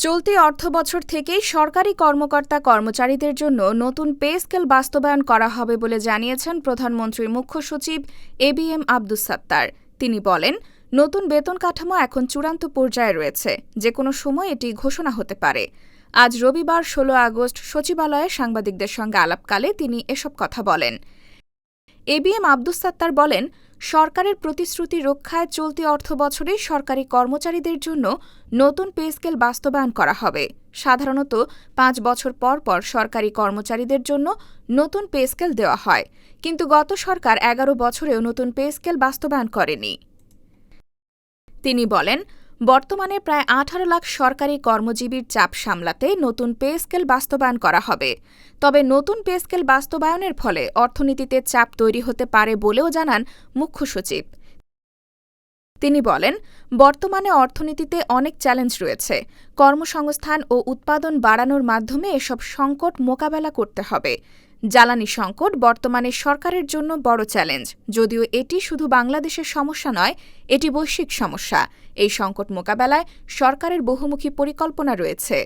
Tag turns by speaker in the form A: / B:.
A: চলতি অর্থবছর থেকেই সরকারি কর্মকর্তা-কর্মচারীদের জন্য নতুন পে স্কেল বাস্তবায়ন করা হবে বলে জানিয়েছেন প্রধানমন্ত্রীর মুখ্য সচিব এবিএম আব্দুস সাত্তার। তিনি বলেন, নতুন বেতন কাঠামো এখন চূড়ান্ত পর্যায়ে রয়েছে, যে কোনো সময় এটি ঘোষণা হতে পারে। আজ রবিবার ১৬ আগস্ট সচিবালয়ে সাংবাদিকদের সঙ্গে আলাপকালে তিনি এসব কথা বলেন। এবিএম আব্দুস সাত্তার বলেন, সরকারের প্রতিশ্রুতি রক্ষায় চলতি অর্থবছরে সরকারি কর্মচারীদের জন্য নতুন পে স্কেল বাস্তবায়ন করা হবে। সাধারণত ৫ বছর পর পর সরকারি কর্মচারীদের জন্য নতুন পে স্কেল দেওয়া হয়, কিন্তু গত সরকার ১১ বছরেও নতুন পে স্কেল বাস্তবায়ন করেনি। তিনি বলেন, বর্তমানে প্রায় ১৮ লাখ সরকারি কর্মজীবীর চাপ সামলাতে নতুন পে স্কেল বাস্তবায়ন করা হবে। তবে নতুন পে স্কেল বাস্তবায়নের ফলে অর্থনীতিতে চাপ তৈরি হতে পারে বলেও জানান মুখ্য সচিব। তিনি বলেন, বর্তমানে অর্থনীতিতে অনেক চ্যালেঞ্জ রয়েছে। কর্মসংস্থান ও উৎপাদন বাড়ানোর মাধ্যমে এসব সংকট মোকাবেলা করতে হবে। জ্বালানি সংকট বর্তমানে সরকারের জন্য বড় চ্যালেঞ্জ। যদিও এটি শুধু বাংলাদেশের সমস্যা নয়, এটি বৈশ্বিক সমস্যা। এই সংকট মোকাবেলায় সরকারের বহুমুখী পরিকল্পনা রয়েছে।